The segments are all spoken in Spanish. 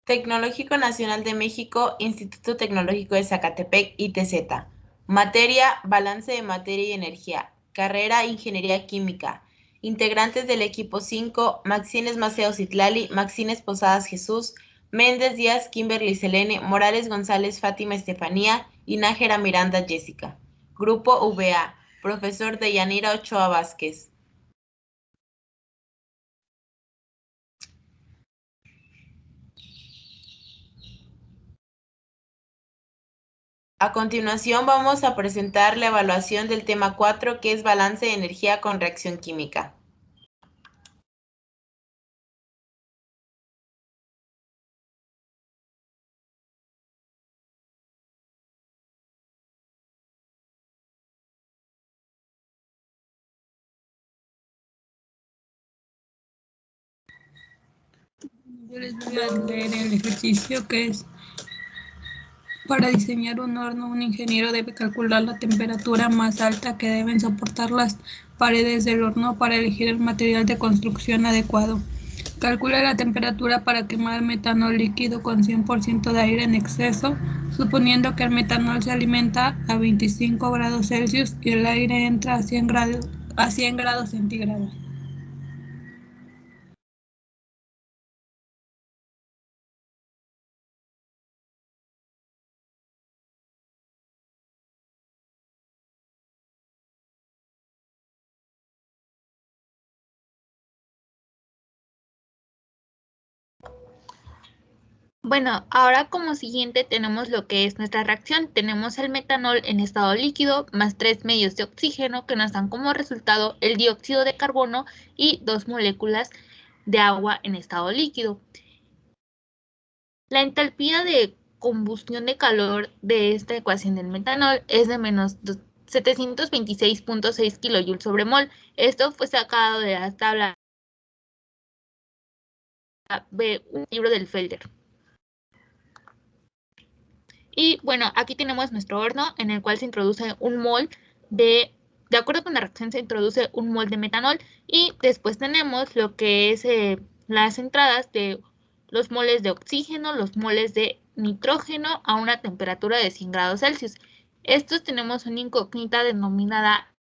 Tecnológico Nacional de México, Instituto Tecnológico de Zacatepec, ITZ. Materia, balance de materia y energía. Carrera, ingeniería química. Integrantes del equipo 5, Maxines Maceo Citlali, Maxines Posadas Jesús, Méndez Díaz, Kimberly Selene, Morales González, Fátima Estefanía y Nájera Miranda Jessica. Grupo VA, profesor Deyanira Ochoa Vázquez. A continuación vamos a presentar la evaluación del tema 4, que es balance de energía con reacción química. Yo les voy a leer el ejercicio que es: para diseñar un horno, un ingeniero debe calcular la temperatura más alta que deben soportar las paredes del horno para elegir el material de construcción adecuado. Calcula la temperatura para quemar metanol líquido con 100% de aire en exceso, suponiendo que el metanol se alimenta a 25 grados Celsius y el aire entra a 100 grados centígrados. Bueno, ahora como siguiente tenemos lo que es nuestra reacción. Tenemos el metanol en estado líquido más 3 medios de oxígeno que nos dan como resultado el dióxido de carbono y 2 moléculas de agua en estado líquido. La entalpía de combustión de calor de esta ecuación del metanol es de menos 726.6 kJ sobre mol. Esto fue sacado de la tabla B, un libro del Felder. Y bueno, aquí tenemos nuestro horno en el cual se introduce un mol de acuerdo con la reacción se introduce un mol de metanol y después tenemos lo que es las entradas de los moles de oxígeno, los moles de nitrógeno a una temperatura de 100 grados Celsius. Estos tenemos una incógnita denominada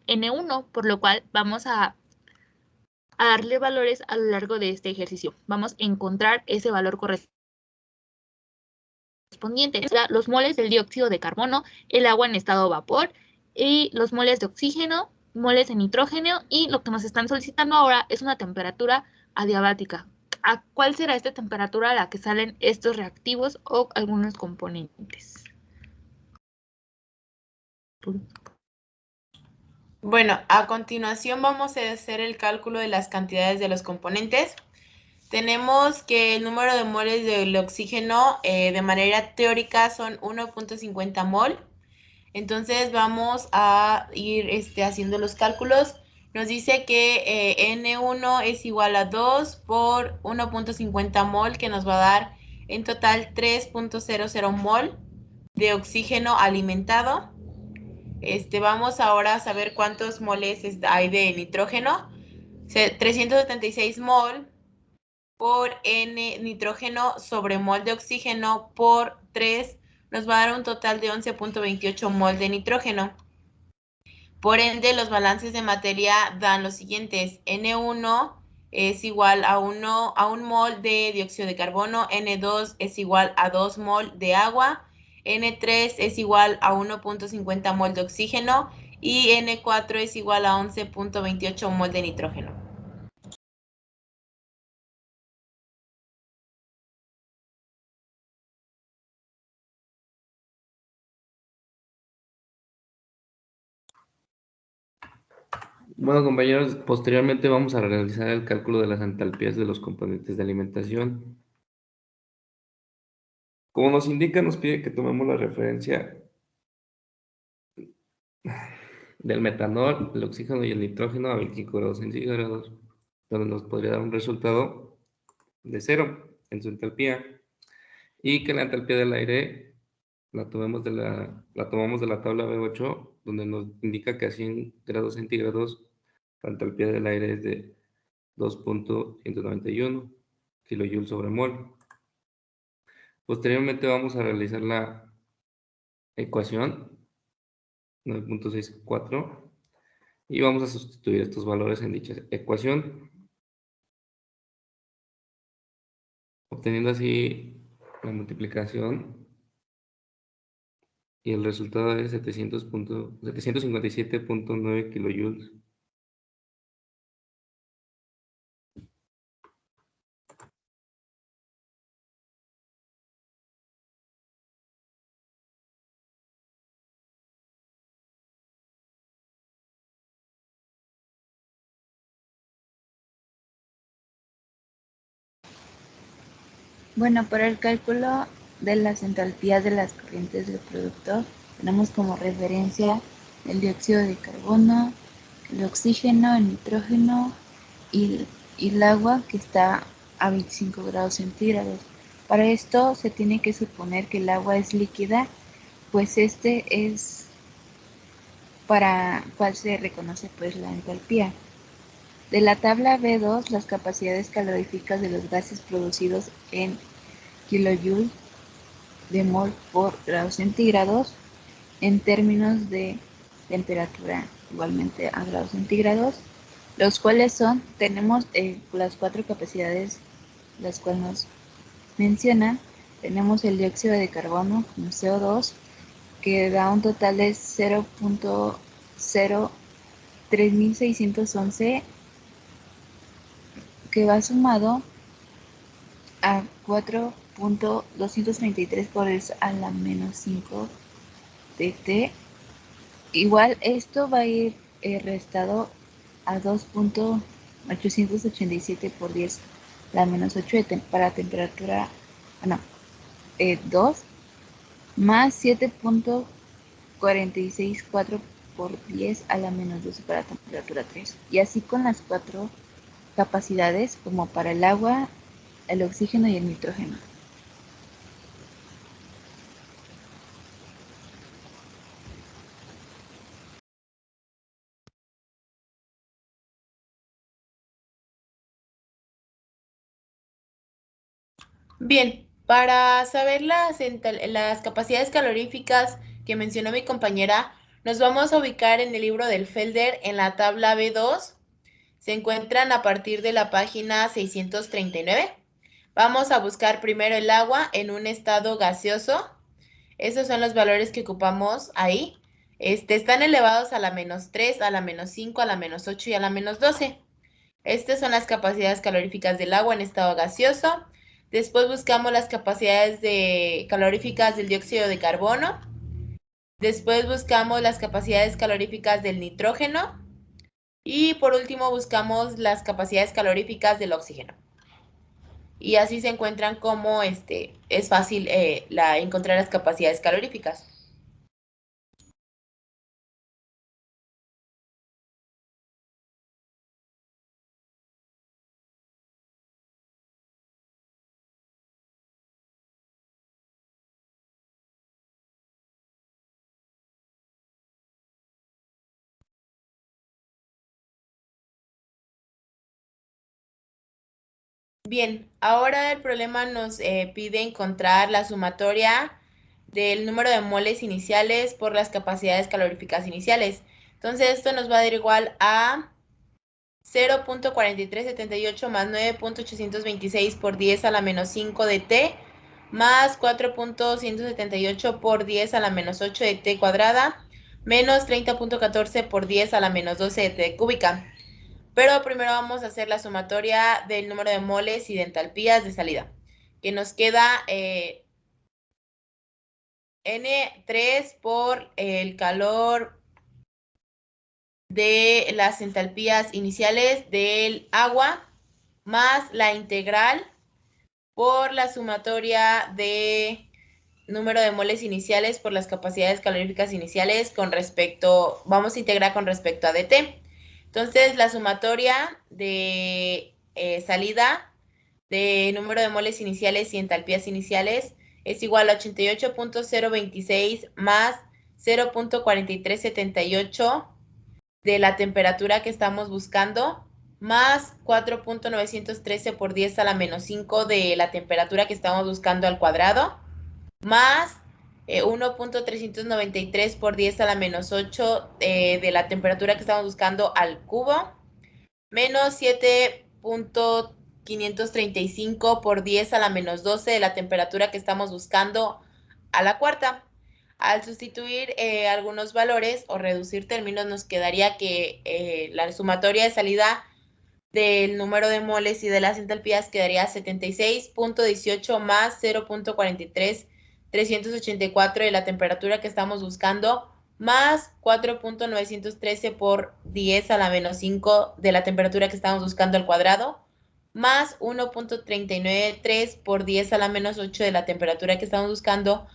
N1, por lo cual vamos a darle valores a lo largo de este ejercicio. Vamos a encontrar ese valor correspondiente. Los moles del dióxido de carbono, el agua en estado vapor y los moles de oxígeno, moles de nitrógeno, y lo que nos están solicitando ahora es una temperatura adiabática. ¿A cuál será esta temperatura a la que salen estos reactivos o algunos componentes? Bueno, a continuación vamos a hacer el cálculo de las cantidades de los componentes. Tenemos que el número de moles del oxígeno de manera teórica son 1.50 mol. Entonces vamos a ir haciendo los cálculos. Nos dice que N1 es igual a 2 por 1.50 mol, que nos va a dar en total 3.00 mol de oxígeno alimentado. Vamos ahora a saber cuántos moles hay de nitrógeno. 376 mol por N nitrógeno sobre mol de oxígeno por 3 nos va a dar un total de 11.28 mol de nitrógeno. Por ende, los balances de materia dan los siguientes. N1 es igual a 1 mol de dióxido de carbono, N2 es igual a 2 mol de agua, N3 es igual a 1.50 mol de oxígeno y N4 es igual a 11.28 mol de nitrógeno. Bueno, compañeros, posteriormente vamos a realizar el cálculo de las entalpías de los componentes de alimentación. Como nos indica, nos pide que tomemos la referencia del metanol, el oxígeno y el nitrógeno a 25 grados centígrados, donde nos podría dar un resultado de 0 en su entalpía, y que la entalpía del aire la tomamos de la tabla B8, donde nos indica que a 100 grados centígrados la entalpía del aire es de 2.191 kilojoules sobre mol. Posteriormente vamos a realizar la ecuación 9.64 y vamos a sustituir estos valores en dicha ecuación, obteniendo así la multiplicación y el resultado es 757.9 kilojoules. Bueno, para el cálculo de las entalpías de las corrientes del producto, tenemos como referencia el dióxido de carbono, el oxígeno, el nitrógeno y el agua, que está a 25 grados centígrados. Para esto se tiene que suponer que el agua es líquida, pues este es para cuál se reconoce pues la entalpía. De la tabla B2, las capacidades caloríficas de los gases producidos en kilojoule de mol por grados centígrados en términos de temperatura igualmente a grados centígrados, los cuales son, tenemos las 4 capacidades las cuales nos mencionan. Tenemos el dióxido de carbono como CO2, que da un total de 0.03611, que va sumado a 4.233 por 10 a la menos 5 de T. Igual esto va a ir restado a 2.887 por 10 a la menos 8 para temperatura 2, más 7.464 por 10 a la menos 12 para temperatura 3. Y así con las 4 capacidades, como para el agua, el oxígeno y el nitrógeno. Bien, para saber las capacidades caloríficas que mencionó mi compañera, nos vamos a ubicar en el libro del Felder en la tabla B2. Se encuentran a partir de la página 639. Vamos a buscar primero el agua en un estado gaseoso. Esos son los valores que ocupamos ahí. Están elevados a la menos 3, a la menos 5, a la menos 8 y a la menos 12. Estas son las capacidades caloríficas del agua en estado gaseoso. Después buscamos las capacidades caloríficas del dióxido de carbono. Después buscamos las capacidades caloríficas del nitrógeno. Y por último buscamos las capacidades caloríficas del oxígeno. Y así se encuentran como es fácil encontrar las capacidades caloríficas. Bien, ahora el problema nos pide encontrar la sumatoria del número de moles iniciales por las capacidades caloríficas iniciales. Entonces esto nos va a dar igual a 0.4378 más 9.826 por 10 a la menos 5 de t más 4.178 por 10 a la menos 8 de t cuadrada menos 30.14 por 10 a la menos 12 de t cúbica. Pero primero vamos a hacer la sumatoria del número de moles y de entalpías de salida, que nos queda N3 por el calor de las entalpías iniciales del agua más la integral por la sumatoria de número de moles iniciales por las capacidades caloríficas iniciales vamos a integrar con respecto a dt. Entonces, la sumatoria de salida de número de moles iniciales y entalpías iniciales es igual a 88.026 más 0.4378 de la temperatura que estamos buscando, más 4.913 por 10 a la menos 5 de la temperatura que estamos buscando al cuadrado, más 1.393 por 10 a la menos 8 de la temperatura que estamos buscando al cubo, menos 7.535 por 10 a la menos 12 de la temperatura que estamos buscando a la cuarta. Al sustituir algunos valores o reducir términos, nos quedaría que la sumatoria de salida del número de moles y de las entalpías quedaría 76.18 más 0.43384 de la temperatura que estamos buscando, más 4.913 por 10 a la menos 5 de la temperatura que estamos buscando al cuadrado, más 1.393 por 10 a la menos 8 de la temperatura que estamos buscando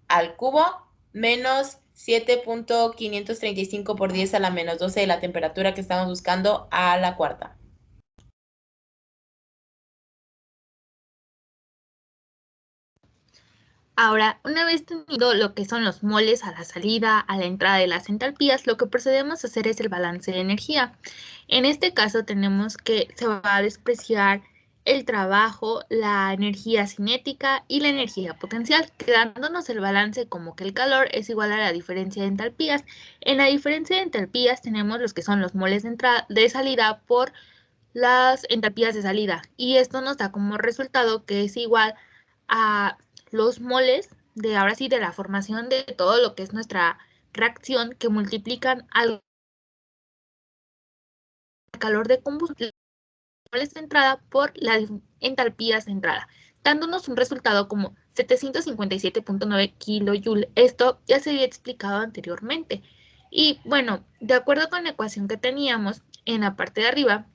al cubo, menos 7.535 por 10 a la menos 12 de la temperatura que estamos buscando a la cuarta. Ahora, una vez tenido lo que son los moles a la salida, a la entrada de las entalpías, lo que procedemos a hacer es el balance de energía. En este caso tenemos que se va a despreciar el trabajo, la energía cinética y la energía potencial, quedándonos el balance como que el calor es igual a la diferencia de entalpías. En la diferencia de entalpías tenemos los que son los moles de salida por las entalpías de salida, y esto nos da como resultado que es igual a los moles de ahora sí de la formación de todo lo que es nuestra reacción, que multiplican al calor de combustible de entrada por las entalpías de entrada, dándonos un resultado como 757.9 kJ. Esto ya se había explicado anteriormente. Y bueno, de acuerdo con la ecuación que teníamos en la parte de arriba,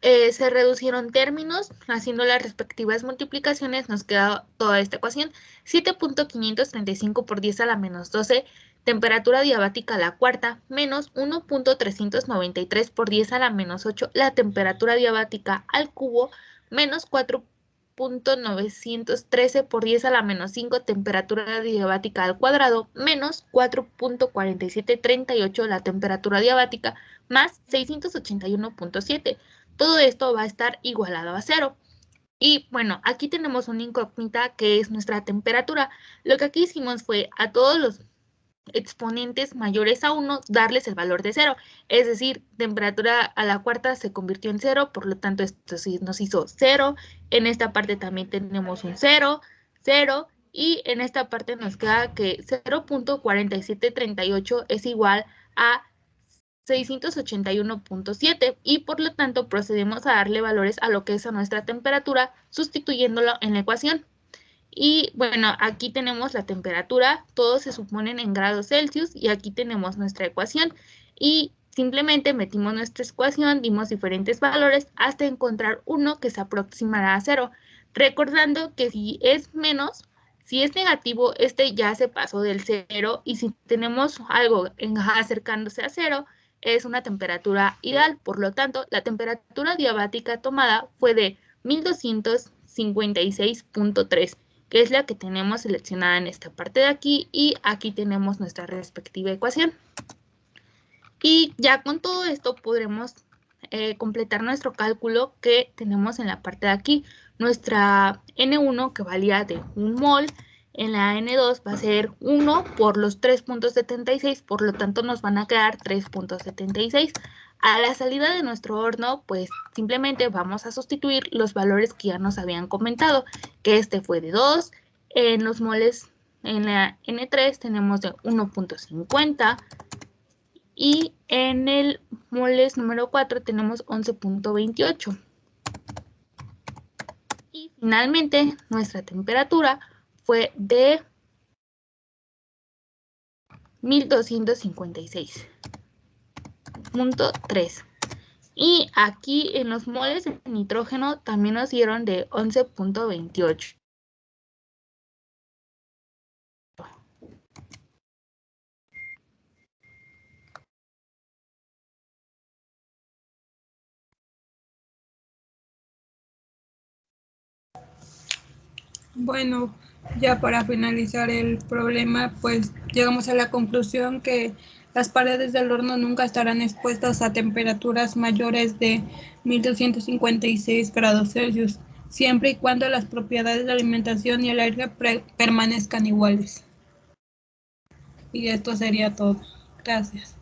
se reducieron términos, haciendo las respectivas multiplicaciones, nos queda toda esta ecuación, 7.535 por 10 a la menos 12, temperatura diabática a la cuarta, menos 1.393 por 10 a la menos 8, la temperatura diabática al cubo, menos 4.913 por 10 a la menos 5, temperatura diabática al cuadrado, menos 4.4738, la temperatura diabática, más 681.7. Todo esto va a estar igualado a 0. Y bueno, aquí tenemos una incógnita que es nuestra temperatura. Lo que aquí hicimos fue a todos los exponentes mayores a 1 darles el valor de 0. Es decir, temperatura a la cuarta se convirtió en 0, por lo tanto esto sí nos hizo 0. En esta parte también tenemos un 0, 0. Y en esta parte nos queda que 0.4738 es igual a 681.7, y por lo tanto procedemos a darle valores a lo que es a nuestra temperatura sustituyéndolo en la ecuación. Y bueno, aquí tenemos la temperatura, todos se suponen en grados Celsius, y aquí tenemos nuestra ecuación y simplemente metimos nuestra ecuación, dimos diferentes valores hasta encontrar uno que se aproximará a 0, recordando que si es menos, si es negativo, este ya se pasó del 0, y si tenemos algo acercándose a 0, es una temperatura ideal. Por lo tanto, la temperatura diabática tomada fue de 1256.3, que es la que tenemos seleccionada en esta parte de aquí, y aquí tenemos nuestra respectiva ecuación. Y ya con todo esto podremos completar nuestro cálculo que tenemos en la parte de aquí. Nuestra N1, que valía de 1 mol, en la N2 va a ser 1 por los 3.76, por lo tanto nos van a quedar 3.76. A la salida de nuestro horno, pues simplemente vamos a sustituir los valores que ya nos habían comentado, que este fue de 2, en los moles en la N3 tenemos de 1.50, y en el moles número 4 tenemos 11.28. Y finalmente nuestra temperatura fue de 1256.3. Y aquí en los moles de nitrógeno también nos dieron de 11.28. Bueno, ya para finalizar el problema, pues llegamos a la conclusión que las paredes del horno nunca estarán expuestas a temperaturas mayores de 1256 grados Celsius. siempre y cuando las propiedades de alimentación y el aire permanezcan iguales. Y esto sería todo. Gracias.